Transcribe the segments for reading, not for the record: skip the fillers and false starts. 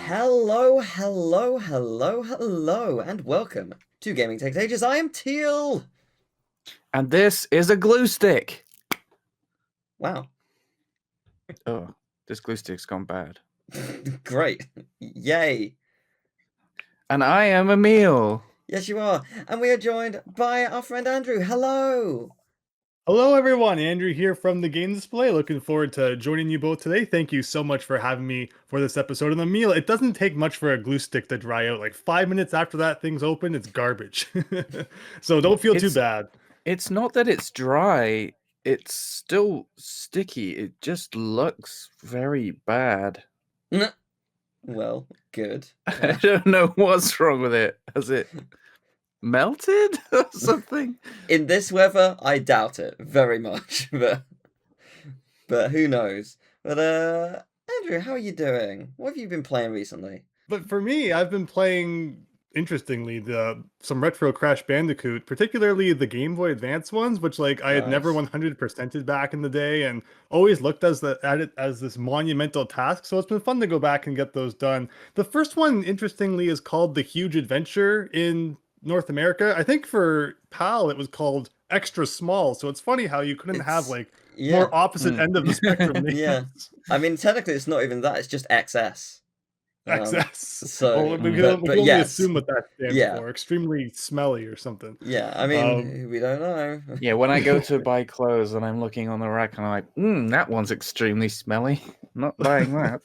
Hello, hello, hello, hello, and welcome to Gaming Takes Ages. I am Teal. And this is a glue stick. Wow. Oh, this glue stick's gone bad. Great. Yay. And I am Emil. Yes, you are. And we are joined by our friend Andrew. Hello. Hello, everyone. Andrew here from the Game Display. Looking forward to joining you both today. Thank you so much for having me for this episode. And Emil, it doesn't take much for a glue stick to dry out. Like 5 minutes after that thing's open, it's garbage. So don't feel too bad. It's not that it's dry. It's still sticky. It just looks very bad. Well, good. I don't know what's wrong with it. Has it melted or something? In this weather, I doubt it very much, but who knows? But Andrew, how are you doing? What have you been playing recently? But for me, I've been playing, interestingly, some retro Crash Bandicoot, particularly the Game Boy Advance ones, which I had never Nice. 100%ed back in the day, and always looked at it as this monumental task. So it's been fun to go back and get those done. The first one, interestingly, is called The Huge Adventure in North America. I think for PAL it was called Extra Small. So it's funny how you couldn't have Yeah. more opposite end of the spectrum names. Yeah. I mean, technically, it's not even that. It's just XS. XS. So, Well, we but can only yes. assume what that stands Yeah. for. Extremely smelly or something. Yeah, I mean, we don't know. Yeah, when I go to buy clothes and I'm looking on the rack and I'm like, that one's extremely smelly. I'm not buying that.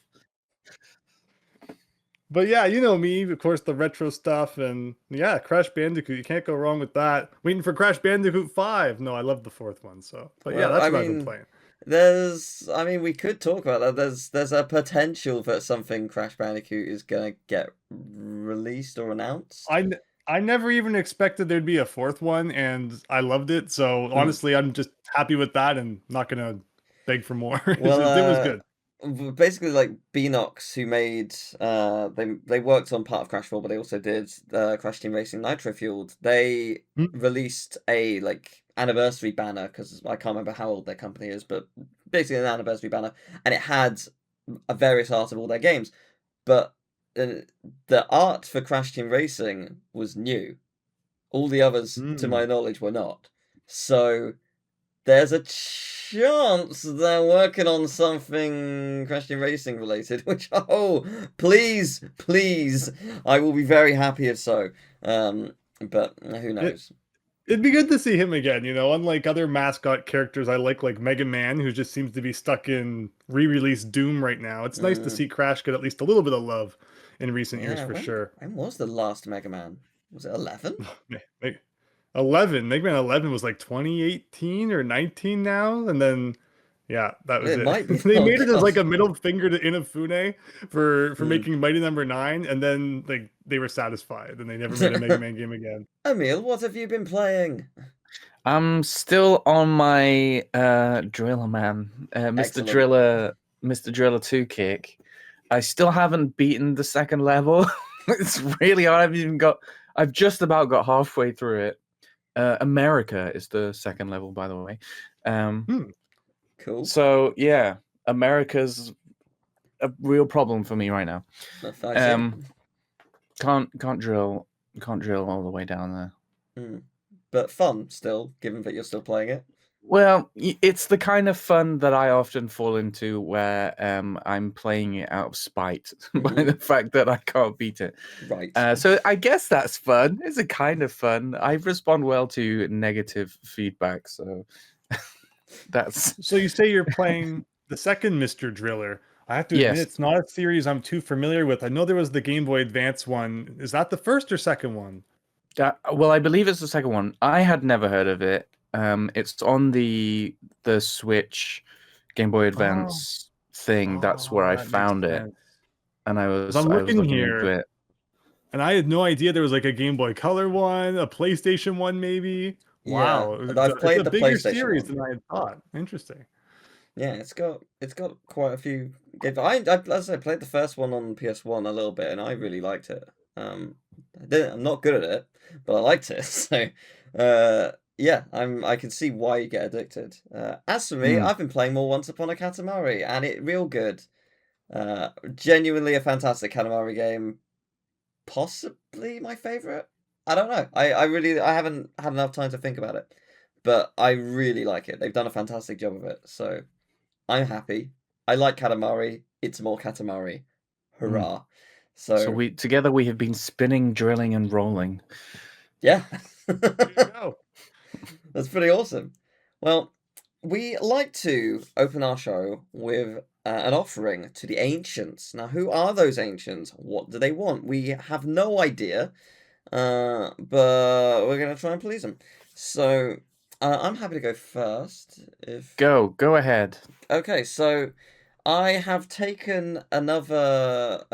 But yeah, you know me, of course, the retro stuff, and yeah, Crash Bandicoot, you can't go wrong with that. Waiting for Crash Bandicoot 5. No, I love the fourth one, so. But yeah, that's what I've been playing. We could talk about that. There's a potential that something Crash Bandicoot is gonna get released or announced. I never even expected there'd be a fourth one, and I loved it. So honestly, I'm just happy with that and not gonna beg for more. Well, it was good. Basically, like Beanox, who made they worked on part of Crash 4, but they also did Crash Team Racing Nitro Fueled. They released a anniversary banner, because I can't remember how old their company is, but basically an anniversary banner, and it had a various art of all their games. But the art for Crash Team Racing was new. All the others, to my knowledge, were not. So there's a chance they're working on something Crash Team Racing related, which, please, I will be very happy if so. But who knows? It'd be good to see him again, unlike other mascot characters I like Mega Man, who just seems to be stuck in re-release Doom right now. It's nice to see Crash get at least a little bit of love in recent years, for sure. When was the last Mega Man? Was it 11? 11. Mega Man 11 was 2018 or 19 now, and then yeah, that was it. Might be. They made it as a middle finger to Inafune for making Mighty Number 9, and then they were satisfied, and they never made a Mega Man game again. Emil, what have you been playing? I'm still on my Driller Man, Mr. Driller 2 kick. I still haven't beaten the second level. It's really hard. I've just about got halfway through it. America is the second level, by the way. Cool. So yeah, America's a real problem for me right now. Can't drill all the way down there. But fun still, given that you're still playing it. Well, it's the kind of fun that I often fall into, where I'm playing it out of spite by the fact that I can't beat it. Right. So I guess that's fun. It's a kind of fun. I respond well to negative feedback, so that's. So you say you're playing the second Mr. Driller. I have to admit, it's not a series I'm too familiar with. I know there was the Game Boy Advance one. Is that the first or second one? Well, I believe it's the second one. I had never heard of it. It's on the Switch Game Boy Advance thing. That's where I found it, and I was looking here into it. And I had no idea there was a Game Boy Color one, a PlayStation one, maybe. Wow, I've played the bigger PlayStation series one than I had thought. Interesting. Yeah, it's got quite a few games. As I played the first one on PS1 a little bit, and I really liked it. I'm not good at it, but I liked it. So, yeah, I can see why you get addicted. As for me, I've been playing more Once Upon a Katamari, and it real good. Genuinely a fantastic Katamari game. Possibly my favorite. I don't know. I haven't had enough time to think about it, but I really like it. They've done a fantastic job of it, so I'm happy. I like Katamari. It's more Katamari. Hurrah! So So we have been spinning, drilling, and rolling. yeah, There you go. that's pretty awesome. Well, we like to open our show with an offering to the ancients. Now, who are those ancients? What do they want? We have no idea, but we're gonna try and please them. So, I'm happy to go first. If Go ahead. Okay, so I have taken another,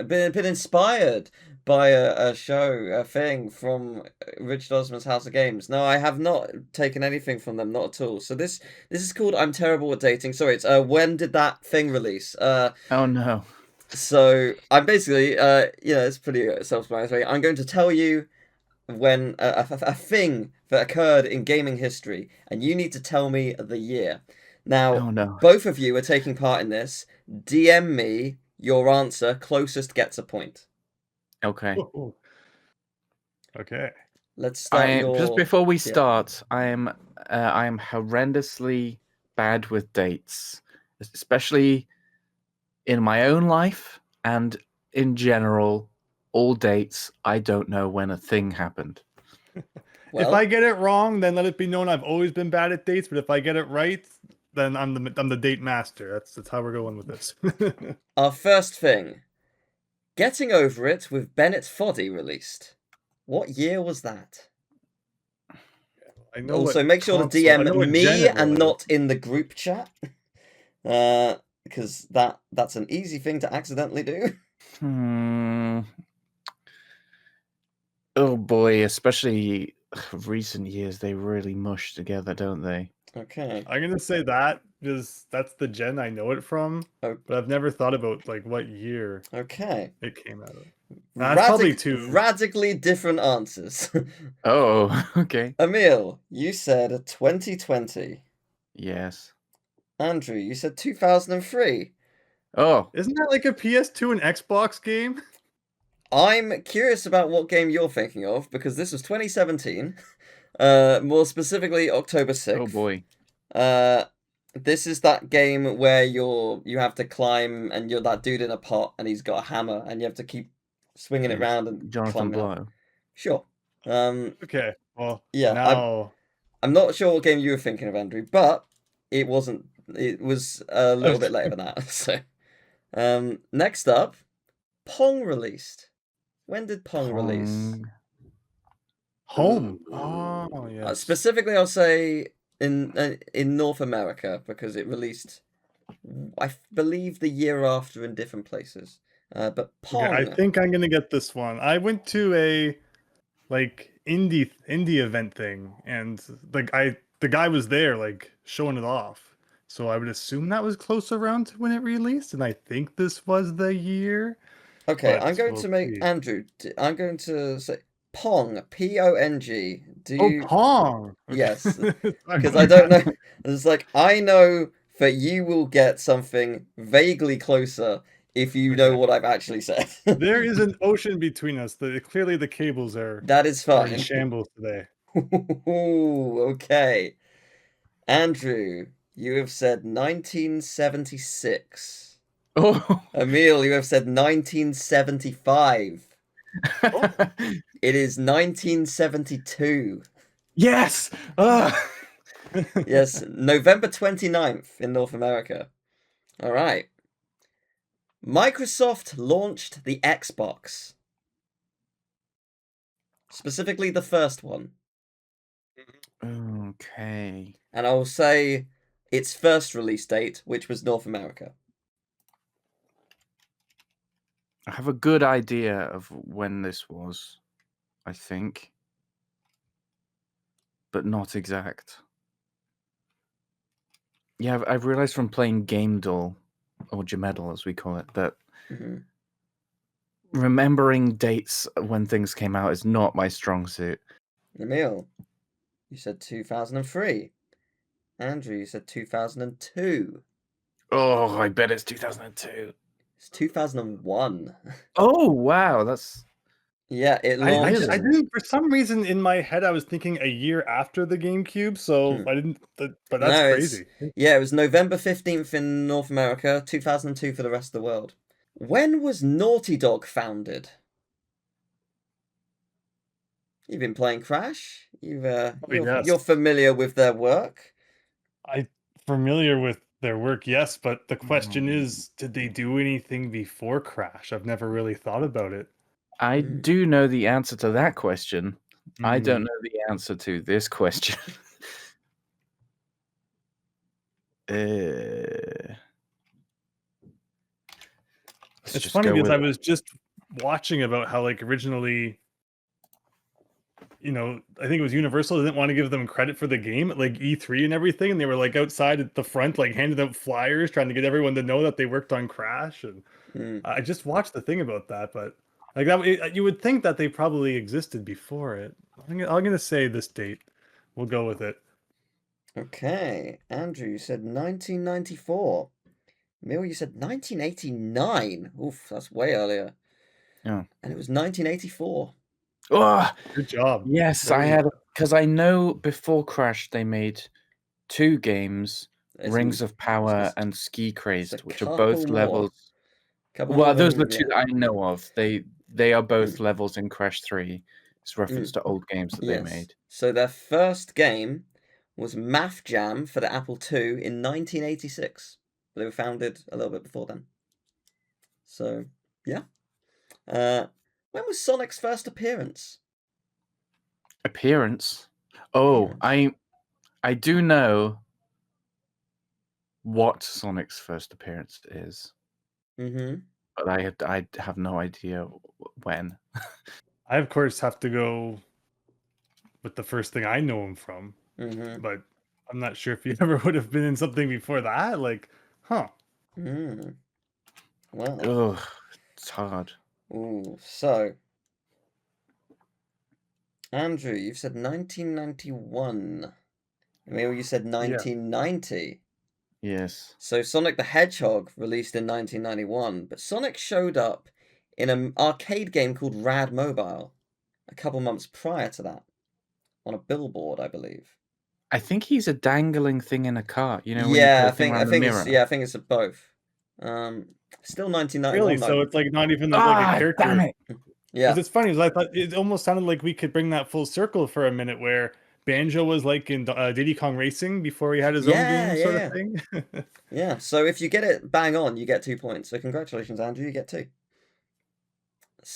been inspired by a show, a thing from Richard Osman's House of Games. No, I have not taken anything from them, not at all. So this is called I'm Terrible at Dating. Sorry, it's when did that thing release? Oh no. So I'm basically, it's pretty self-explanatory. I'm going to tell you when a thing that occurred in gaming history, and you need to tell me the year. Now, Oh no. both of you are taking part in this. DM me your answer. Closest gets a point. Okay. Ooh. Okay. Let's start Just before we start, I am horrendously bad with dates, especially in my own life and in general. All dates, I don't know when a thing happened. If I get it wrong, then let it be known I've always been bad at dates. But if I get it right, then I'm the date master. That's how we're going with this. Our first thing, Getting Over It with Bennett Foddy released. What year was that? I know. Also, make sure to DM me and not in the group chat, because that's an easy thing to accidentally do. Oh boy, especially recent years, they really mush together, don't they? Okay. I'm gonna say that because that's the gen I know it from, but I've never thought about like what year it came out of. That's probably two radically different answers. Oh, okay. Emil, you said 2020. Yes. Andrew, you said 2003. Oh, isn't that like a PS2 and Xbox game? I'm curious about what game you're thinking of because this was 2017. More specifically, October 6th. Oh boy. This is that game where you have to climb and you're that dude in a pot and he's got a hammer and you have to keep swinging it around and Jonathan climbing up. Blow. Sure. Okay. Well, yeah. now I'm not sure what game you were thinking of, Andrew, but it wasn't. It was a little bit later than that. So, next up, Pong released. When did Pong release? Home. Oh, yes. Specifically, I'll say in North America because it released, I believe, the year after in different places. But Pong. Okay, I think I'm gonna get this one. I went to a like indie event thing, and the guy was there like showing it off. So I would assume that was close around to when it released, and I think this was the year. Okay, I'm going to make Andrew. I'm going to say Pong. P-O-N-G. Do you? Oh, Pong. Okay. Yes, because I don't know. It's like I know that you will get something vaguely closer if you know what I've actually said. There is an ocean between us. Clearly the cables are. That is fine. In shambles today. Okay, Andrew, you have said 1976. Oh, Emil, you have said 1975. Oh. It is 1972. Yes! Yes, November 29th in North America. All right. Microsoft launched the Xbox. Specifically the first one. Okay. And I will say its first release date, which was North America. I have a good idea of when this was, I think. But not exact. Yeah, I've realized from playing Game Dull, or Gemedal as we call it, that remembering dates when things came out is not my strong suit. Emil, you said 2003. Andrew, you said 2002. Oh, I bet it's 2002. It's 2001. Oh wow, that's Yeah, it I launched. didn't, for some reason in my head I was thinking a year after the GameCube, so I didn't. But that's No, crazy. it was November 15th in North America, 2002 for the rest of the world. When was Naughty Dog founded? You've been playing Crash. Yes, You're familiar with their work. I'm familiar with their work. Yes, but the question is, did they do anything before Crash? I've never really thought about it. I do know the answer to that question. I don't know the answer to this question. It's funny because I was just watching about how, like, originally, you know, I think it was Universal didn't want to give them credit for the game at like E3 and everything, and they were like outside at the front, like handing out flyers, trying to get everyone to know that they worked on Crash. And I just watched the thing about that, but like that, you would think that they probably existed before it. I'm gonna say this date. We'll go with it. Okay, Andrew, you said 1994. Emil, you said 1989. Oof, that's way earlier. Yeah. And it was 1984. Oh, good job. Yes, I had, because I know before Crash they made 2 games, Rings of Power and Ski Crazed, which are both levels. Well, those are the 2 that I know of. They are both levels in Crash 3. It's reference to old games that they made. So their first game was Math Jam for the Apple II in 1986. They were founded a little bit before then. So, yeah. When was Sonic's first appearance? Oh, I do know what Sonic's first appearance is. But I have no idea when. I of course have to go with the first thing I know him from. But I'm not sure if he ever would have been in something before that. Like, huh. Well. Ugh, it's hard. Ooh, so Andrew, you've said 1991. Emil, you said 1990. Yes. So Sonic the Hedgehog released in 1991, but Sonic showed up in an arcade game called Rad Mobile a couple months prior to that, on a billboard, I believe. I think he's a dangling thing in a cart. You know, when Yeah, you put a thing around the mirror. I think it's both. Still 1991. Really? So it's like not even like a character. Damn it. Yeah. Because it's funny, because I thought it almost sounded like we could bring that full circle for a minute, where Banjo was like in Diddy Kong Racing before he had his own game, sort of thing. Yeah. So if you get it bang on, you get 2 points. So congratulations, Andrew. You get 2. Wait,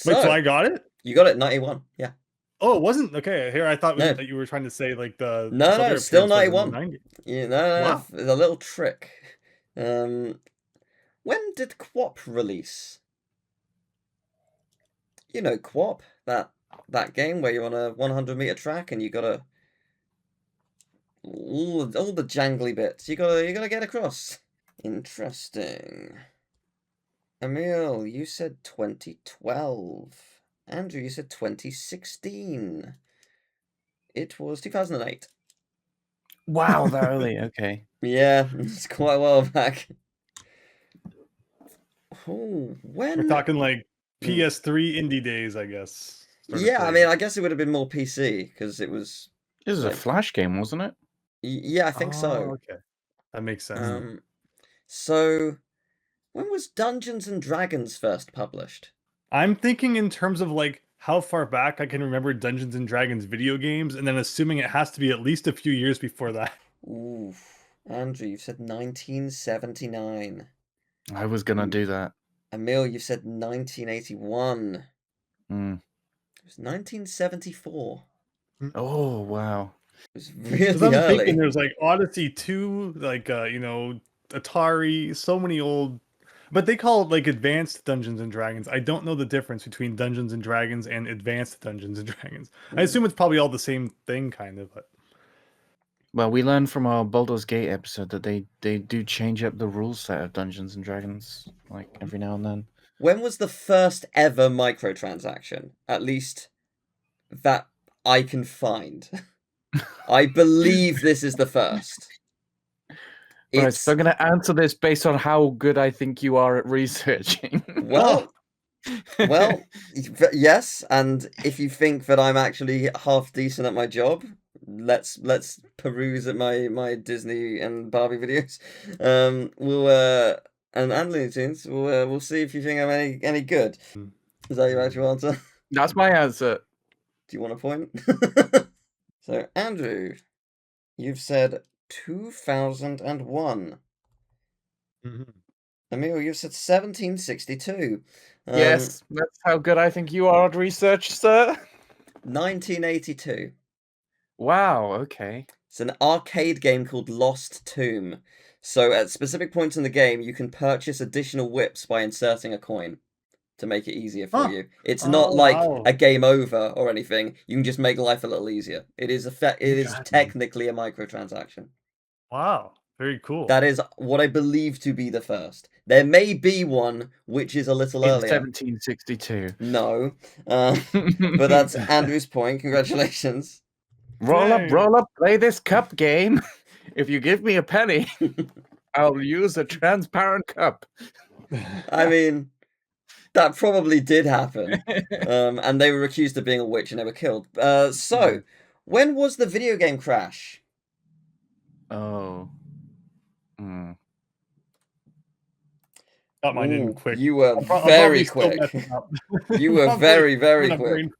so I got it? You got it, 91. Yeah. Oh, it wasn't? Okay, here I thought that you were trying to say like the No, still 91. Yeah, no, it's a little trick. When did QWOP release? You know QWOP, that game where you're on a 100-meter track and you gotta all the jangly bits. You gotta get across. Interesting. Emil, you said 2012. Andrew, you said 2016. It was 2008. Wow, that early. Okay. Yeah, it's quite a while back. Oh, when we're talking like PS3 indie days, I guess. Yeah, I mean, I guess it would have been more PC because it was. This was a Flash game, wasn't it? Yeah, I think so. Okay, that makes sense. So, when was Dungeons and Dragons first published? I'm thinking in terms of like how far back I can remember Dungeons and Dragons video games, and then assuming it has to be at least a few years before that. Ooh, Andrew, you said 1979. I was gonna do that. Emil, you said 1981. It was 1974. Oh wow! It was really early. Thinking there's like Odyssey 2, like you know, Atari, so many old. But they call it like Advanced Dungeons and Dragons. I don't know the difference between Dungeons and Dragons and Advanced Dungeons and Dragons. I assume it's probably all the same thing, kind of. But well, we learned from our Baldur's Gate episode that they do change up the rule set of Dungeons and Dragons like every now and then. When was the first ever microtransaction? At least that I can find. I believe this is the first. Right, so I'm going to answer this based on how good I think you are at researching. Well, yes, and if you think that I'm actually half decent at my job, let's peruse at my Disney and Barbie videos. And Looney Tunes. We'll see if you think I'm any good. Is that your actual answer? That's my answer. Do you want a point? So, Andrew, you've said 2001. Emil, you've said 1762. Yes, that's how good I think you are at research, sir. 1982. Wow, okay. It's an arcade game called Lost Tomb. So at specific points in the game, you can purchase additional whips by inserting a coin to make it easier for you. It's not like a game over or anything. You can just make life a little easier. It is technically a microtransaction. Wow, very cool. That is what I believe to be the first. There may be one which is a little earlier. 1762. No, but that's Andrew's point. Congratulations. Roll up, play this cup game. If you give me a penny, I'll use a transparent cup. I mean, that probably did happen. And they were accused of being a witch and they were killed. So, when was the video game crash? Oh. Got mine in quick. You were very quick. You were very, very quick.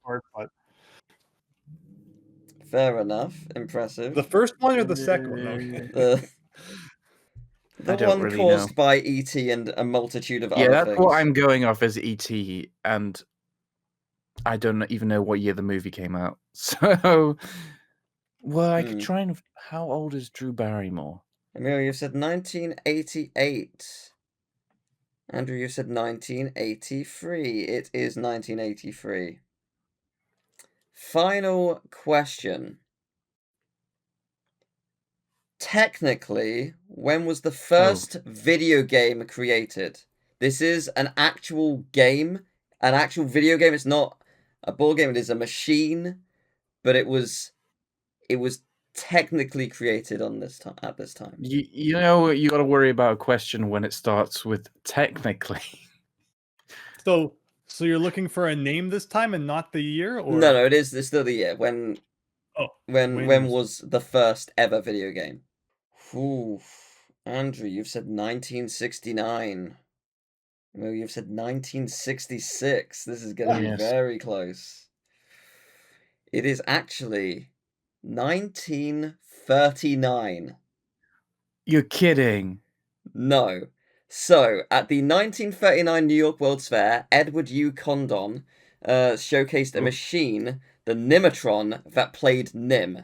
Fair enough. Impressive. The first one or the second one? Okay. The one really caused by E.T. and a multitude of other things. Yeah, that's what I'm going off as E.T. And I don't even know what year the movie came out. So, well, I could try and... How old is Drew Barrymore? Emil, you said 1988. Andrew, you said 1983. It is 1983. Final question. Technically, when was the first video game created? This is an actual game, an actual video game. It's not a board game. It is a machine, but it was technically created on this time at this time. You know, you got to worry about a question when it starts with technically. So you're looking for a name this time and not the year, or no? It's still the year. When was the first ever video game? Ooh, Andrew, you've said 1969. Well, you've said 1966. This is going to be very close. It is actually 1939. You're kidding. No. So, at the 1939 New York World's Fair, Edward U. Condon showcased a machine, the Nimatron, that played Nim.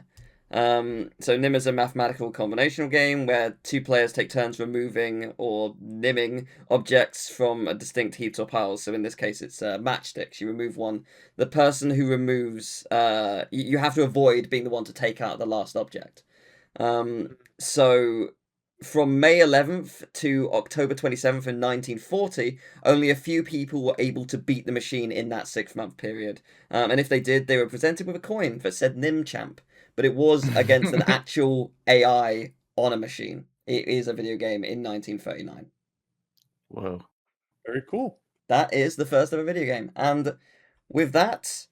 So Nim is a mathematical combinational game where two players take turns removing or nimming objects from a distinct heaps or piles. So in this case, it's matchsticks. You remove one. The person who removes, you have to avoid being the one to take out the last object. So from May 11th to October 27th in 1940, only a few people were able to beat the machine in that 6-month period. And if they did, they were presented with a coin that said Nim Champ. But it was against an actual AI on a machine. It is a video game in 1939. Whoa. Very cool. That is the first ever video game. And with that,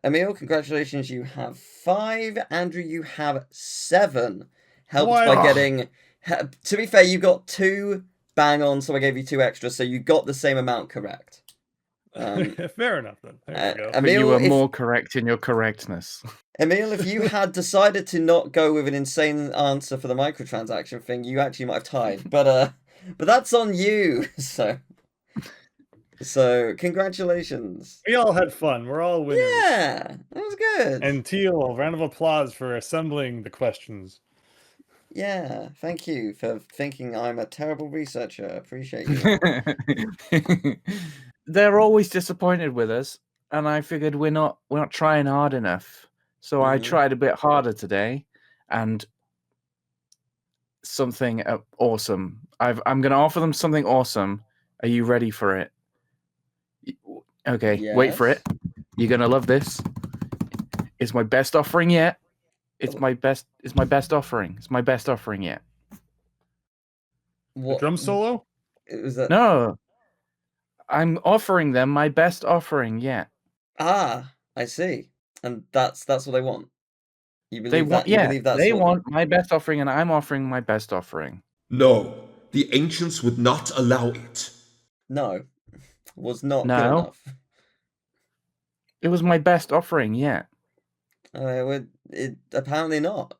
Emil, congratulations, you have 5. Andrew, you have 7. Helped by getting... To be fair, you got 2 bang on, so I gave you 2 extra, so you got the same amount correct. Fair enough, then. There you go. Emil, you were more correct in your correctness. Emil, if you had decided to not go with an insane answer for the microtransaction thing, you actually might have tied. But that's on you. So congratulations. We all had fun. We're all winners. Yeah, that was good. And Teal, round of applause for assembling the questions. Yeah, thank you for thinking I'm a terrible researcher. I appreciate you. They're always disappointed with us, and I figured we're not trying hard enough. So I tried a bit harder today, and something awesome. I'm going to offer them something awesome. Are you ready for it? Okay, wait for it. You're going to love this. It's my best offering yet. It's my best offering. It's my best offering yet. The What drum solo? was that? No, I'm offering them my best offering yet. Ah, I see. And that's what they want. You They believe want, that? You yeah, believe that's they what the... want my best offering, and I'm offering my best offering. No, the ancients would not allow it. No, was not good No, enough. it was my best offering yet. Apparently not.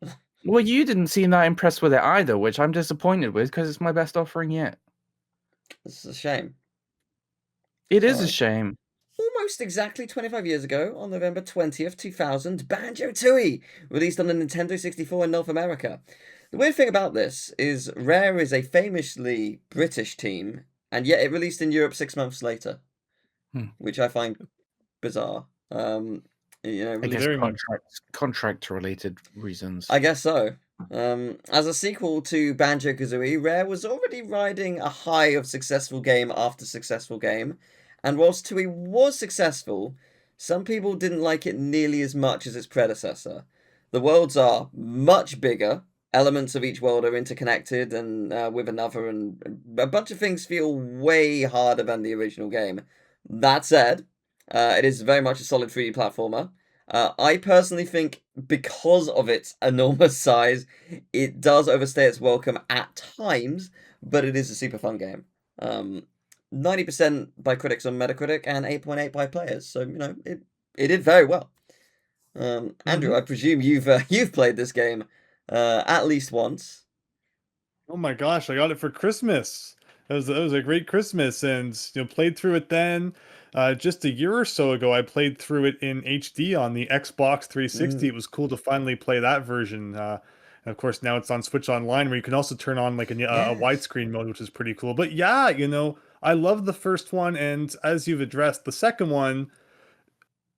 Well, you didn't seem that impressed with it either, which I'm disappointed with because it's my best offering yet. It's a shame. It is a Sorry. shame. Almost exactly 25 years ago, on November 20th, 2000, Banjo-Tooie released on the Nintendo 64 in North America. The weird thing about this is Rare is a famously British team, and yet it released in Europe 6 months later, which I find bizarre. I guess Very much. contract-related reasons. I guess so. As a sequel to Banjo-Kazooie, Rare was already riding a high of successful game after successful game, and whilst Tooie was successful, some people didn't like it nearly as much as its predecessor. The worlds are much bigger, elements of each world are interconnected and with another, and a bunch of things feel way harder than the original game. That said, it is very much a solid 3D platformer. I personally think because of its enormous size, it does overstay its welcome at times, but it is a super fun game. 90% by critics on Metacritic and 8.8 by players, so it did very well. Andrew, I presume you've played this game at least once. Oh my gosh, I got it for Christmas. It was a great Christmas, and played through it then. Just a year or so ago, I played through it in HD on the Xbox 360. It was cool to finally play that version. And of course, now it's on Switch Online, where you can also turn on like a Yes. widescreen mode, which is pretty cool. But yeah, I love the first one, and as you've addressed, the second one.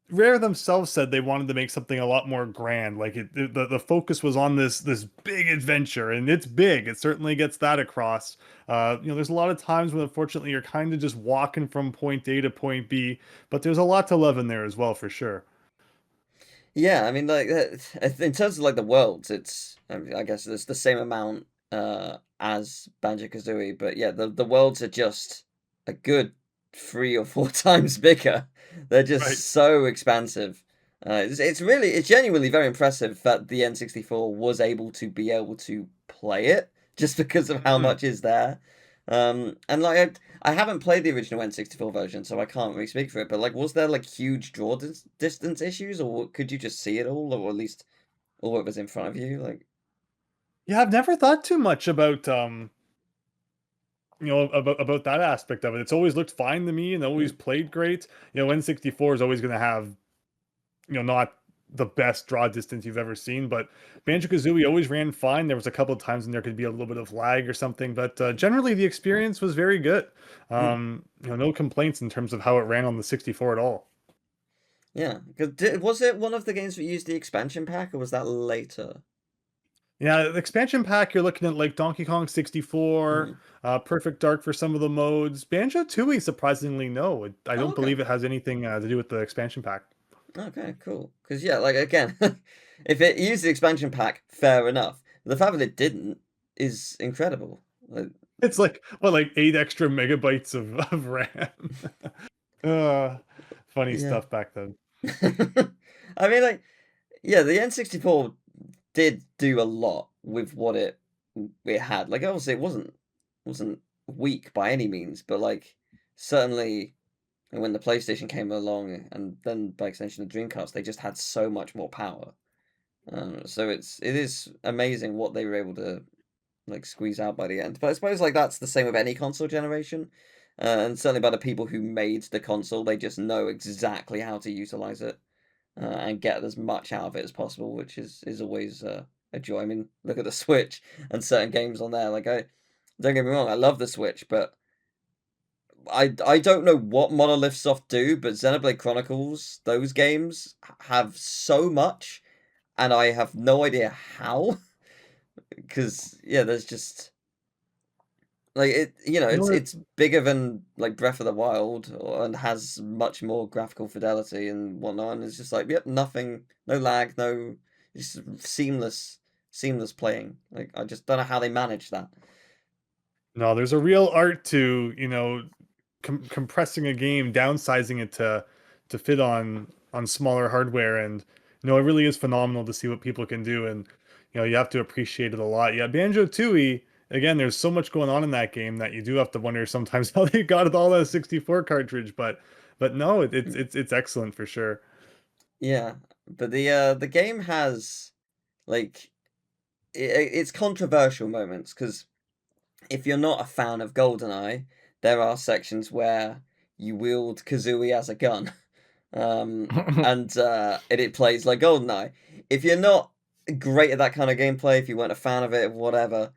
Rare themselves said they wanted to make something a lot more grand. Like the focus was on this big adventure, and it's big. It certainly gets that across. There's a lot of times when unfortunately you're kind of just walking from point A to point B, but there's a lot to love in there as well, for sure. Yeah, I mean, like in terms of like the worlds, I guess it's the same amount as Banjo-Kazooie, but yeah, the worlds are just a good 3 or 4 times bigger. They're Right. just so expansive. It's genuinely very impressive that the N64 was able to play it just because of how Mhm. much is there. And like I haven't played the original N64 version, so I can't really speak for it. But like, was there like huge draw distance issues, or could you just see it all, or at least all it was in front of you? Like, Yeah, I've never thought too much about about that aspect of it. It's always looked fine to me and always mm, played great. N64 is always going to have not the best draw distance you've ever seen, but Banjo-Kazooie always ran fine. There was a couple of times when there could be a little bit of lag or something, but generally the experience was very good. mm, No complaints in terms of how it ran on the 64 at all. yeah. Because was it one of the games that used the expansion pack, or was that later? Yeah, the expansion pack, you're looking at like Donkey Kong 64, Mm. Perfect Dark for some of the modes. Banjo-Tooie, surprisingly, no. I Oh, don't okay. believe it has anything to do with the expansion pack. Okay, cool. Because yeah, like again, if it used the expansion pack, fair enough. The fact that it didn't is incredible. Like, It's like, what, like 8 extra megabytes of RAM. uh, Funny yeah. stuff back then. I mean, like, yeah, the N64 did do a lot with what it had. Like, obviously, it wasn't weak by any means, but like, certainly when the PlayStation came along, and then by extension the Dreamcast, they just had so much more power. So it is amazing what they were able to like squeeze out by the end. But I suppose like that's the same with any console generation, and certainly by the people who made the console, they just know exactly how to utilize it and get as much out of it as possible, which is always a joy. I mean, look at the Switch and certain games on there. Like I don't get me wrong, I love the Switch, but I don't know what Monolith Soft do, but Xenoblade Chronicles, those games have so much, and I have no idea how. Because yeah, there's just like You know, it's bigger than like Breath of the Wild, and has much more graphical fidelity and whatnot. And it's just like, yep, nothing, no lag, no, just seamless playing. Like I just don't know how they manage that. No, there's a real art to, compressing a game, downsizing it to fit on smaller hardware, and it really is phenomenal to see what people can do, and you have to appreciate it a lot. Yeah, Banjo-Tooie, again, there's so much going on in that game that you do have to wonder sometimes how they got it all on a 64 cartridge, but no, it's excellent for sure. Yeah, but the game has like it's controversial moments because if you're not a fan of GoldenEye, there are sections where you wield Kazooie as a gun, and it plays like GoldenEye. If you're not great at that kind of gameplay, if you weren't a fan of it, whatever,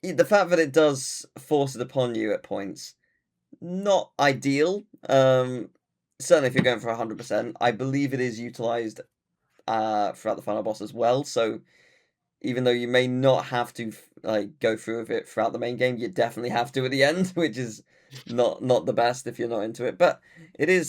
the fact that it does force it upon you at points, not ideal. Certainly if you're going for 100%, I believe it is utilized throughout the final boss as well. So even though you may not have to like go through with it throughout the main game, you definitely have to at the end, which is not the best if you're not into it. But it is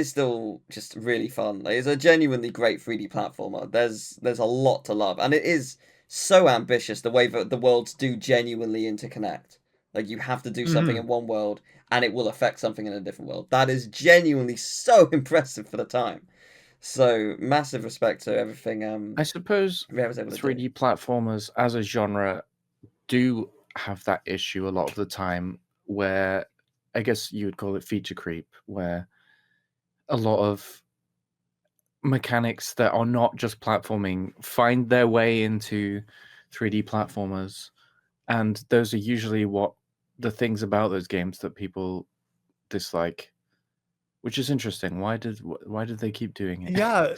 still just really fun. Like, it's a genuinely great 3D platformer. There's a lot to love, and it is so ambitious the way that the worlds do genuinely interconnect. Like you have to do something Hmm. in one world, and it will affect something in a different world. That is genuinely so impressive for the time. So massive respect to everything I suppose Rare was able to do. 3D platformers as a genre do have that issue a lot of the time where I guess you would call it feature creep, where a lot of mechanics that are not just platforming find their way into 3D platformers, and those are usually what the things about those games that people dislike, which is interesting. Why did they keep doing it? Yeah,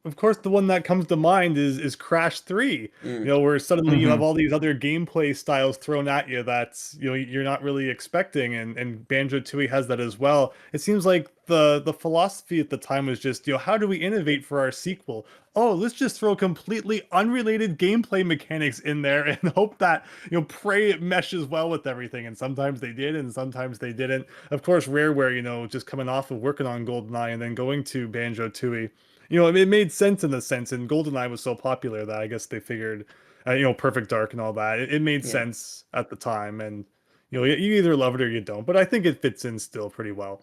of course, the one that comes to mind is Crash 3, Mm, where suddenly you have Mhm. all these other gameplay styles thrown at you that's, you're not really expecting, and Banjo-Tooie has that as well. It seems like the philosophy at the time was just, how do we innovate for our sequel? Oh, let's just throw completely unrelated gameplay mechanics in there and hope that, pray it meshes well with everything. And sometimes they did, and sometimes they didn't. Of course, Rareware, just coming off of working on GoldenEye and then going to Banjo-Tooie, it made sense in a sense, and GoldenEye was so popular that I guess they figured, Perfect Dark and all that. It made yeah. sense at the time, and you either love it or you don't. But I think it fits in still pretty well.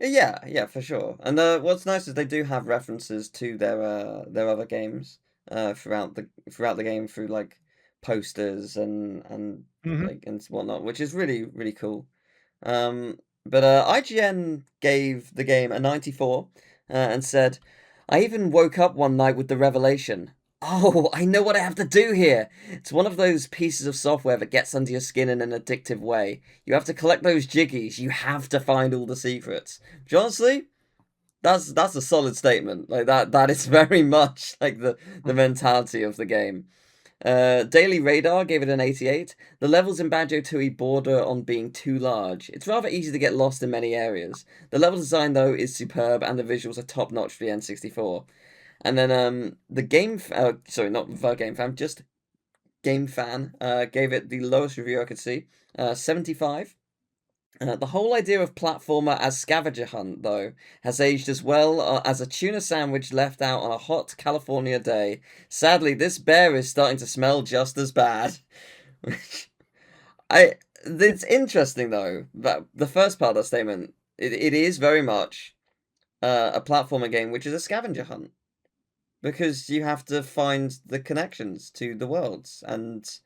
Yeah, yeah, for sure. And what's nice is they do have references to their other games throughout the game through like posters and Hmm. like and whatnot, which is really really cool. But IGN gave the game a 94 and said, I even woke up one night with the revelation. Oh, I know what I have to do here. It's one of those pieces of software that gets under your skin in an addictive way. You have to collect those jiggies. You have to find all the secrets. Which honestly, that's a solid statement. Like that is very much like the mentality of the game. Daily Radar gave it an 88. The levels in Banjo-Tooie border on being too large. It's rather easy to get lost in many areas. The level design, though, is superb, and the visuals are top-notch for the N64. And then the game, sorry, not the game fan, just game fan, gave it the lowest review I could see, 75. The whole idea of platformer as scavenger hunt, though, has aged as well as a tuna sandwich left out on a hot California day. Sadly, this bear is starting to smell just as bad. I. It's interesting though that the first part of that statement, it is very much a platformer game, which is a scavenger hunt because you have to find the connections to the worlds, and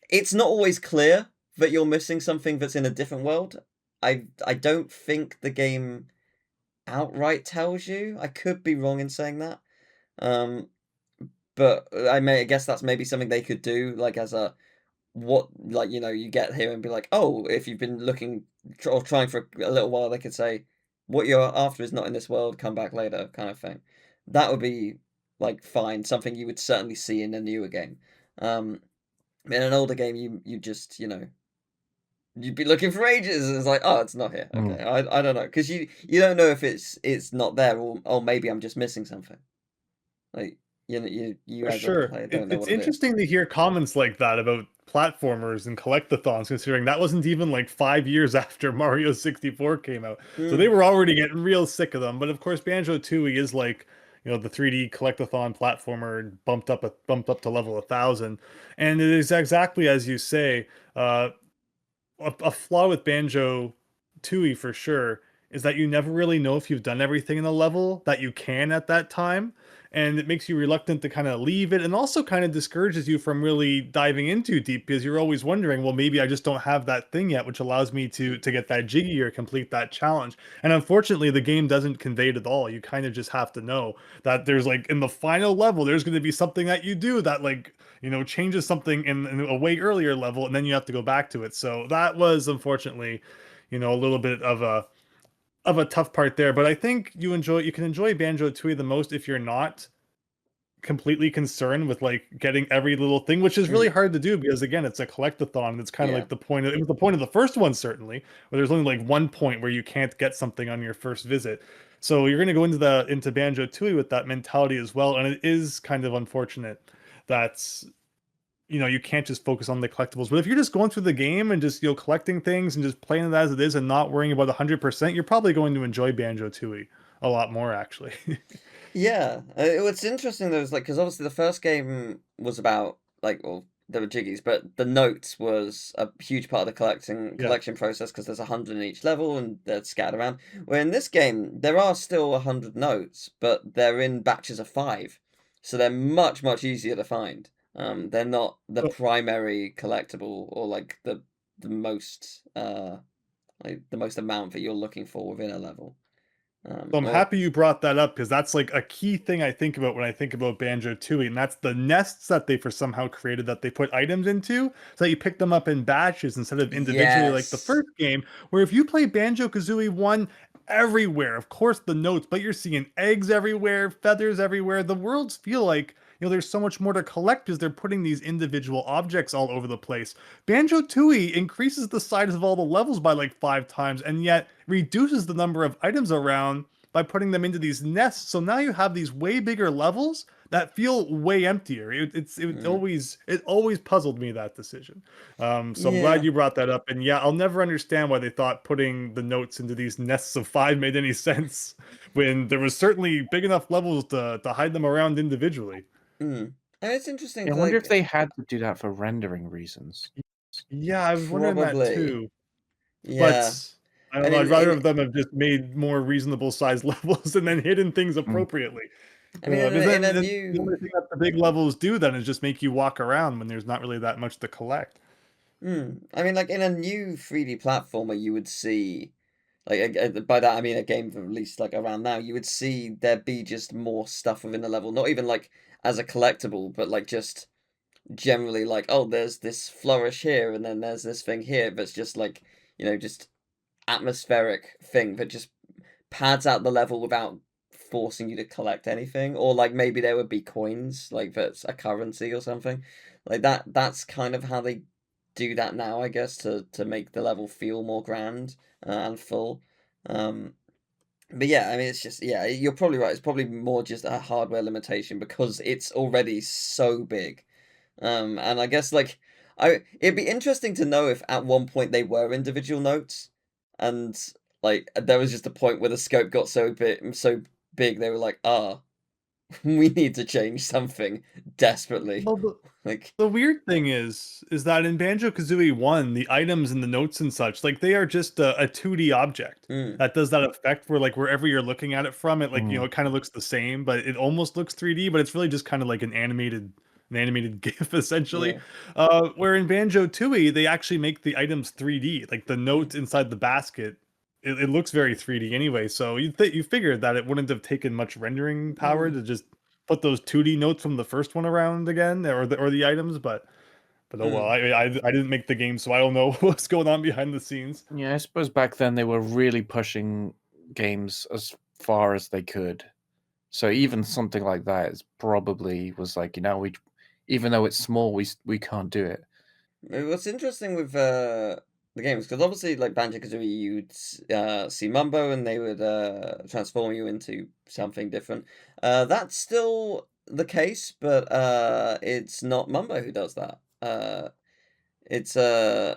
it's not always clear that you're missing something that's in a different world. I don't think the game outright tells you. I could be wrong in saying that. Um, but I guess that's maybe something they could do, like as a what, like you get here and be like, oh, if you've been looking or trying for a little while, they could say, what you're after is not in this world. Come back later, kind of thing. That would be like fine. Something you would certainly see in a newer game. Um, in an older game, you just you'd be looking for ages, and it's like, oh, it's not here. Okay, Mm. I don't know, because you don't know if it's not there, or maybe I'm just missing something. Like you For as a sure. player It, don't know it's what it is. interesting to hear comments like that about platformers and collectathons, considering that wasn't even like 5 years after Mario 64 came out. So they Mm, were already getting real sick of them. But of course, Banjo-Tooie is like, the 3D collectathon platformer bumped up to level 1,000, and it is exactly as you say. A flaw with Banjo-Tooie for sure is that you never really know if you've done everything in the level that you can at that time, and it makes you reluctant to kind of leave it, and also kind of discourages you from really diving in too deep because you're always wondering, well, maybe I just don't have that thing yet, which allows me to get that jiggy or complete that challenge. And unfortunately, the game doesn't convey it at all. You kind of just have to know that there's like in the final level, there's going to be something that you do that like changes something in a way earlier level, and then you have to go back to it. So that was unfortunately, a little bit of a tough part there. But I think you can enjoy Banjo-Tooie the most if you're not completely concerned with like getting every little thing, which is really Mm, hard to do because again, it's a collectathon. And it's kind of yeah. like the point of it was the point of the first one, certainly, where there's only like one point where you can't get something on your first visit. So you're gonna go into Banjo-Tooie with that mentality as well. And it is kind of unfortunate that you can't just focus on the collectibles. But if you're just going through the game and just, collecting things and just playing it as it is and not worrying about 100%, you're probably going to enjoy Banjo-Tooie a lot more, actually. Yeah, what's interesting though is like because obviously the first game was about like well there were jiggies, but the notes was a huge part of the Yeah. collection process because there's 100 in each level and they're scattered around. Where in this game there are still 100 notes, but they're in batches of 5, so they're much easier to find. They're not the So, primary collectible or like the most like the most amount that you're looking for within a level. so I'm Or happy you brought that up because that's like a key thing I think about when I think about Banjo-Tooie, and that's the nests that they for somehow created that they put items into so that you pick them up in batches instead of individually like the yes. first game, where if you play Banjo-Kazooie 1, everywhere, of course the notes, but you're seeing eggs everywhere, feathers everywhere. The worlds feel like there's so much more to collect because they're putting these individual objects all over the place. Banjo-Tooie increases the size of all the levels by like 5 times and yet reduces the number of items around by putting them into these nests. So now you have these way bigger levels that feel way emptier. Mm. It always puzzled me, that decision. So I'm glad Yeah. you brought that up. And yeah, I'll never understand why they thought putting the notes into these nests of 5 made any sense when there was certainly big enough levels to hide them around individually. Mm. And it's interesting Yeah, I 'cause, wonder if like, they had to do that for rendering reasons. Yeah, I was wondering that probably. too. Yeah. But I I don't know. mean, I'd rather in of them have just made more reasonable sized levels and then hidden things Mm. appropriately. I mean, Because in a then the only new thing that the big levels do then is just make you walk around when there's not really that much to collect. I mean, like, in a new 3D platformer, you would see, like, by that I mean a game released, like, around now, you would see there be just more stuff within the level. Not even, like, as a collectible, but, like, just generally, like, oh, there's this flourish here, and then there's this thing here that's just, like, just atmospheric thing that just pads out the level without forcing you to collect anything, or like maybe there would be coins, like that's a currency or something. Like that's kind of how they do that now, I guess, to make the level feel more grand and full. Um, but yeah, I mean, it's just yeah, you're probably right. It's probably more just a hardware limitation because it's already so big. And I guess like it'd be interesting to know if at one point they were individual notes, and like there was just a point where the scope got so big they were like, ah, we need to change something desperately. Well, Like, the weird thing is that in Banjo-Kazooie 1, the items and the notes and such, like they are just a 2D object mm, that does that effect where like wherever you're looking at it from, it like, Mm. it kind of looks the same, but it almost looks 3D, but it's really just kind of like an animated GIF essentially. yeah, Where in Banjo-Tooie, they actually make the items 3D, like the mm, note inside the basket. It looks very 3D anyway, so you figured that it wouldn't have taken much rendering power mm, to just put those 2D notes from the first one around again, or the items, but oh well. mm, I didn't make the game, so I don't know what's going on behind the scenes. Yeah, I suppose back then they were really pushing games as far as they could. So even something like that is probably was like, we even though it's small, we can't do it. What's interesting with the games, because obviously, like Banjo-Kazooie, you'd see Mumbo, and they would transform you into something different. That's still the case, but it's not Mumbo who does that. It's oh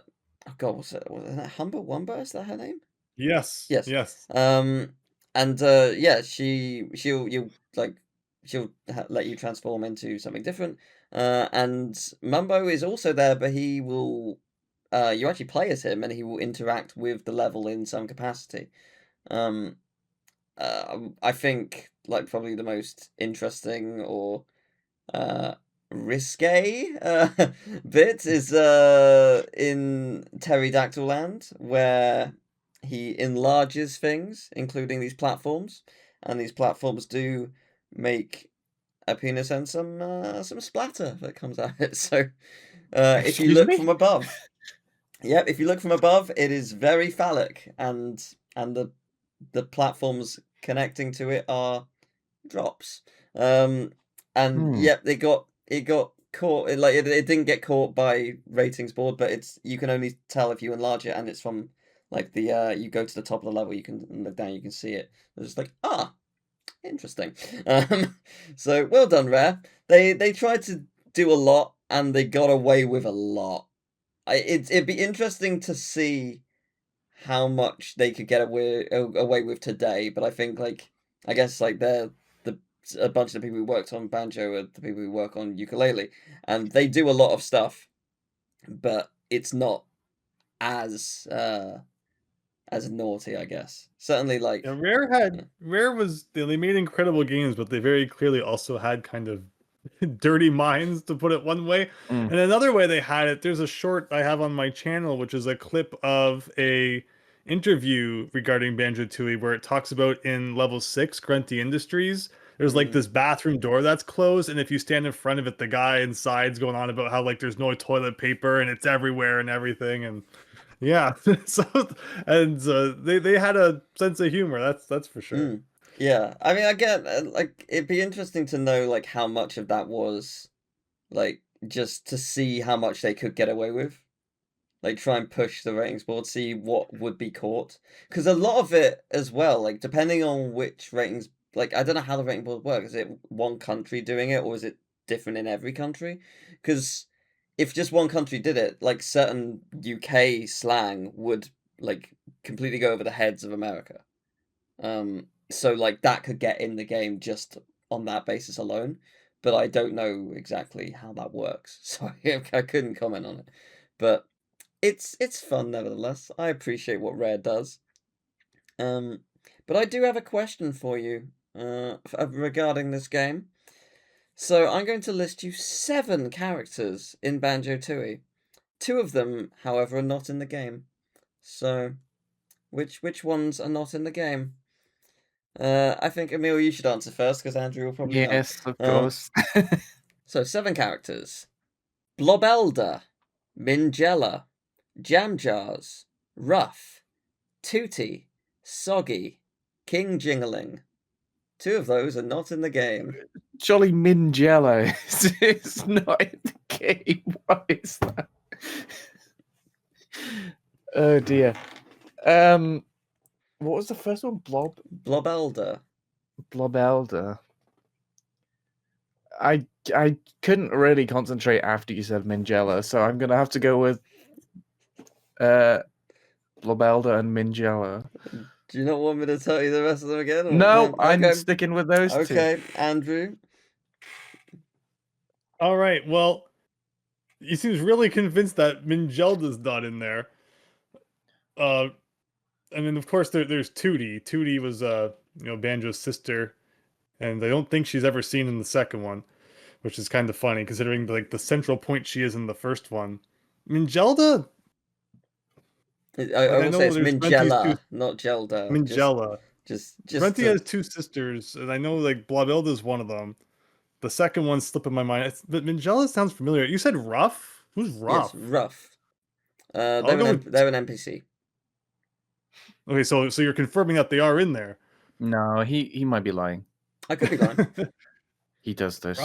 God, what's it? Was it Humber Wumba? Is that her name? Yes, Yes. yes. And yeah, she'll you like she'll let you transform into something different. And Mumbo is also there, but he will. You actually play as him, and he will interact with the level in some capacity. Um, I think like probably the most interesting or risque bit is in Pterodactyl Land, where he enlarges things, including these platforms, and these platforms do make a penis and some splatter that comes out of it. So if you Excuse look me? from above, yep, if you look from above, it is very phallic, and the platforms connecting to it are drops. And Hmm. yep, it got caught. It didn't get caught by ratings board, but you can only tell if you enlarge it, and it's from like the you go to the top of the level, you can look down, you can see it. It's just like interesting. So well done, Rare. They tried to do a lot, and they got away with a lot. It'd be interesting to see how much they could get away with today, but I think I guess they're the a bunch of the people who worked on banjo are the people who work on ukulele, and they do a lot of stuff, but it's not as naughty, I guess. Certainly, Yeah, yeah. Rare was they made incredible games, but they very clearly also had kind of dirty minds, to put it one way. Mm. And another way they had it, there's a short I have on my channel, which is a clip of a interview regarding Banjo-Tooie where it talks about in level 6, Grunty Industries. There's like this bathroom door that's closed, and if you stand in front of it, the guy inside's going on about how like there's no toilet paper and it's everywhere and everything. And yeah, so and they had a sense of humor. That's for sure. Yeah, I mean, I get it'd be interesting to know how much of that was just to see how much they could get away with. Try and push the ratings board, see what would be caught. Because a lot of it as well, depending on which ratings, I don't know how the rating board works. Is it one country doing it, or is it different in every country? Because if just one country did it, certain UK slang would completely go over the heads of America. So that could get in the game just on that basis alone. But I don't know exactly how that works, so I couldn't comment on it. But it's fun nevertheless. I appreciate what Rare does. But I do have a question for you regarding this game. So I'm going to list you 7 characters in Banjo-Tooie. 2 of them, however, are not in the game. So which ones are not in the game? I think Emil, you should answer first because Andrew will probably know. Yes, of course. So 7 characters: Blobelda, Mingella, Jam Jars, Ruff, Tootie, Soggy, King Jingling. 2 of those are not in the game. Jolly Minjello is not in the game. What is that? Oh dear. What was the first one? Blobelda. Blobelda. I couldn't really concentrate after you said Mingella, so I'm gonna have to go with Blobelda and Mingella. Do you not want me to tell you the rest of them again? Or No, I'm okay. sticking with those two. Okay, Andrew. All right. Well, he seems really convinced that Mingelda's not in there. And then of course there's Tootie. Tootie was Banjo's sister, and I don't think she's ever seen in the second one, which is kind of funny considering the central point she is in the first one. Mingelda. I will say it's Mingella, not Gelda. Mingella. Just Grunty has 2 sisters, and I know Blobelda's one of them. The second one's slipping my mind. But Mingella sounds familiar. You said Ruff? Who's Ruff? Yes, Ruff. I'll They're go they're an NPC. Okay, so you're confirming that they are in there. No, he might be lying. I could be lying. He does this.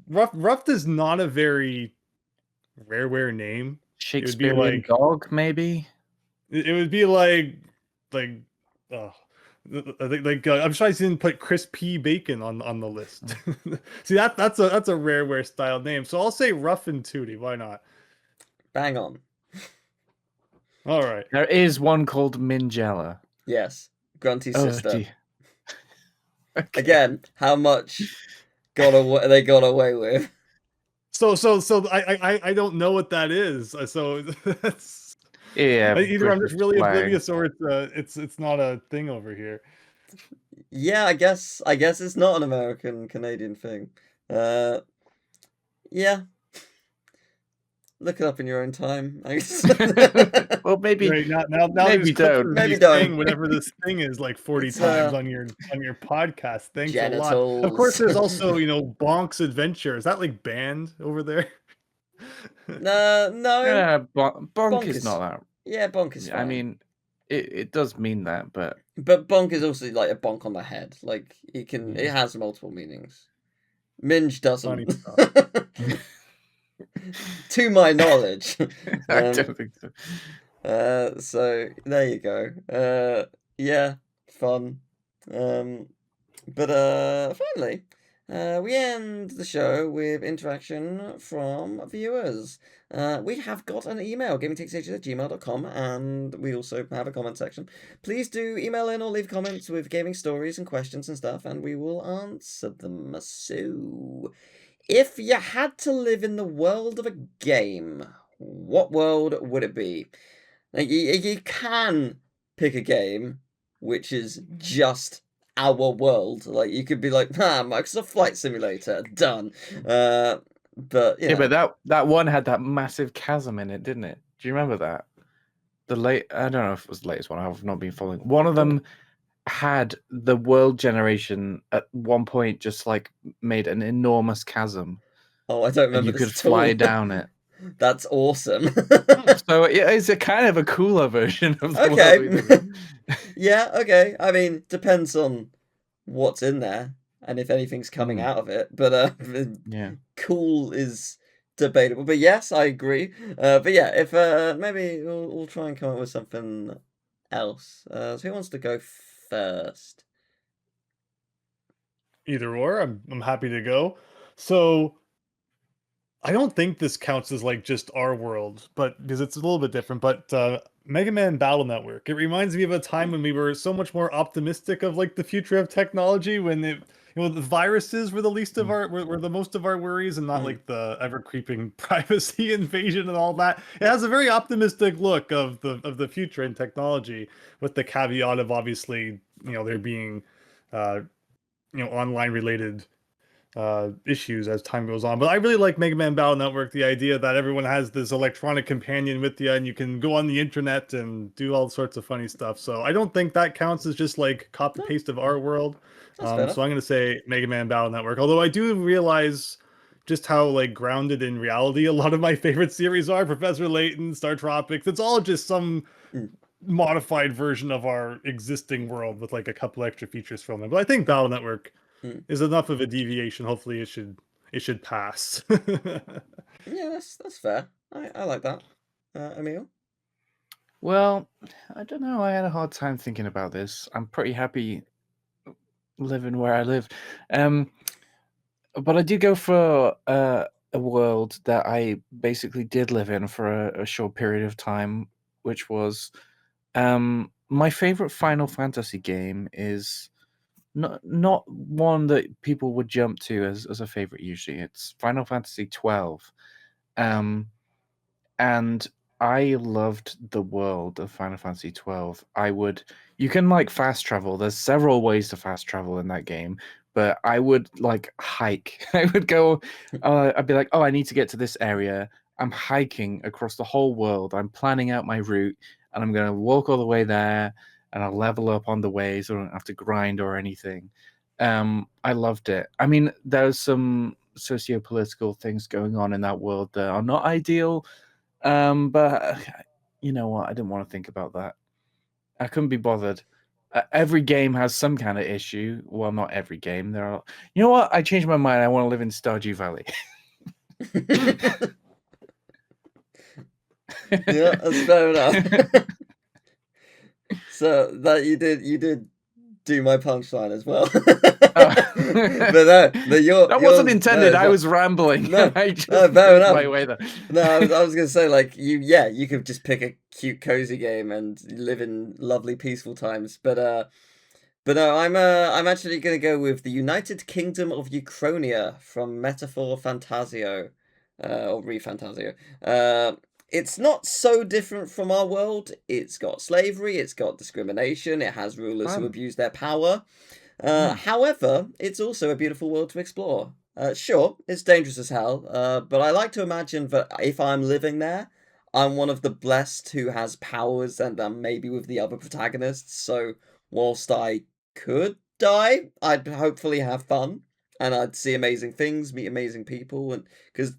Ruff is not a very rare name. Shakespearean dog, maybe. It would be like I'm sure I didn't put Chris P. Bacon on the list. See that's a rare style name. So I'll say Ruff and Tootie. Why not? Bang on. All right. There is one called Mingella. Yes, Grunty's sister. Dear. Okay. Again, how much got away with. So I don't know what that is. So that's Yeah, either I'm just British really flag. oblivious, or it's not a thing over here. Yeah, I guess it's not an American Canadian thing. Yeah. Look it up in your own time, I guess. Well, maybe Right now maybe there's clips don't. of Maybe you don't. saying whatever this thing is like 40 It's, times on your podcast. Thanks a lot. Of course, genitals. there's also Bonk's Adventure. Is that like banned over there? No, Yeah, bonk bonk is is not that. yeah, bonk is I fine. mean, it does mean that, but bonk is also like a bonk on the head. Like it has multiple meanings. Minge Funny doesn't. stuff. To my knowledge. I don't think so. So there you go. Yeah, fun. But finally, we end the show with interaction from viewers. We have got an email, gamingtakestage@gmail.com, and we also have a comment section. Please do email in or leave comments with gaming stories and questions and stuff, and we will answer them. So, if you had to live in the world of a game, what world would it be? Like, you can pick a game which is just our world. Like, you could be like, Microsoft Flight Simulator, done. But Yeah, but that one had that massive chasm in it, didn't it? Do you remember that? I don't know if it was the latest one. I've not been following. One of them had the world generation at one point just like made an enormous chasm. Oh, I don't remember and you this could at fly all. down it. That's awesome. So it's a kind of a cooler version of the world we Okay. live in. Yeah, okay. I mean, depends on what's in there and if anything's coming out of it. But Yeah. cool is debatable. But yes, I agree. But yeah, if maybe we'll try and come up with something else. So who wants to go first? Either or, I'm happy to go. So I don't think this counts as like just our world, but because it's a little bit different. But Mega Man Battle Network, it reminds me of a time when we were so much more optimistic of like the future of technology, when the viruses were the least of our were the most of our worries, and not like the ever creeping privacy invasion and all that. It has a very optimistic look of the future in technology, with the caveat of obviously there being online related issues as time goes on. But I really like Mega Man Battle Network, the idea that everyone has this electronic companion with you and you can go on the internet and do all sorts of funny stuff. So I don't think that counts as just like copy paste of our world. So I'm going to say Mega Man Battle Network, although I do realize just how like grounded in reality a lot of my favorite series are. Professor Layton, Star Tropics, it's all just some modified version of our existing world with like a couple extra features from it. But I think Battle Network is enough of a deviation. Hopefully it should pass. Yeah, that's fair. I like that. Emil? Well, I don't know. I had a hard time thinking about this. I'm pretty happy living where I live. But I do go for a world that I basically did live in for a short period of time, which was my favorite Final Fantasy game is not one that people would jump to as a favorite usually. It's Final Fantasy 12. And I loved the world of Final Fantasy 12. You can like fast travel. There's several ways to fast travel in that game, but I would like hike. I would go, I'd be like, oh, I need to get to this area. I'm hiking across the whole world. I'm planning out my route and I'm going to walk all the way there and I'll level up on the way so I don't have to grind or anything. I loved it. I mean, there's some socio-political things going on in that world that are not ideal. But you know what? I didn't want to think about that. I couldn't be bothered. Every game has some kind of issue. Well, not every game. There are. You know what? I changed my mind. I want to live in Stardew Valley. Yeah, that's fair enough. So that you did do my punchline as well. But that wasn't intended. I was rambling. No, I just fair enough. my way there. No, I was gonna say like you could just pick a cute cozy game and live in lovely peaceful times. But But no, I'm actually gonna go with the United Kingdom of Uchronia from Metaphor Fantasio, or ReFantasio. It's not so different from our world. It's got slavery, it's got discrimination, it has rulers who abuse their power. However, it's also a beautiful world to explore. Sure, it's dangerous as hell, but I like to imagine that if I'm living there, I'm one of the blessed who has powers and I'm maybe with the other protagonists, so whilst I could die, I'd hopefully have fun and I'd see amazing things, meet amazing people, and because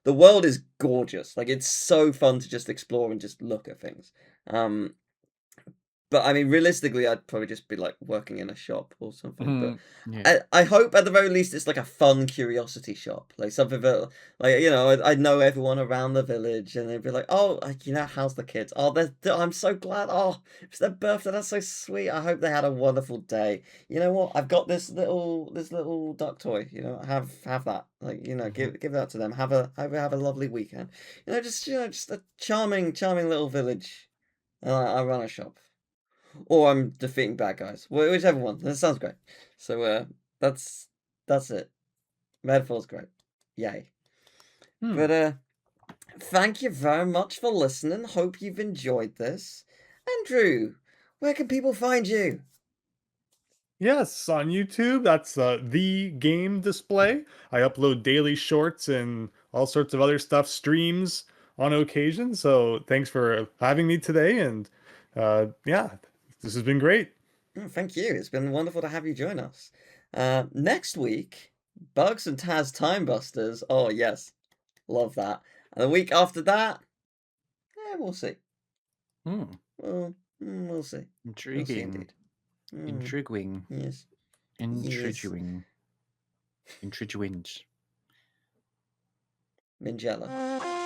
the world is gorgeous. Like it's so fun to just explore and just look at things. But I mean, realistically, I'd probably just be like working in a shop or something. But I hope at the very least it's like a fun curiosity shop, like something that, like I know everyone around the village, and they'd be like, oh, how's the kids? Oh, I'm so glad. Oh, it's their birthday. That's so sweet. I hope they had a wonderful day. You know what? I've got this little duck toy. Have that. Like give that to them. Have a lovely weekend. Just a charming little village. And I run a shop. Or I'm defeating bad guys. Whichever one. That sounds great. So that's it. Metaphor's great. Yay. But thank you very much for listening. Hope you've enjoyed this. Andrew, where can people find you? Yes, on YouTube, that's the game display. I upload daily shorts and all sorts of other stuff, streams on occasion. So thanks for having me today. And yeah, this has been great. Thank you. It's been wonderful to have you join us. Next week, Bugs and Taz Time Busters. Oh, yes. Love that. And the week after that, we'll see. We'll see. Intriguing. We'll see indeed. Intriguing. Yes. Intriguing. Intriguing. Minjella.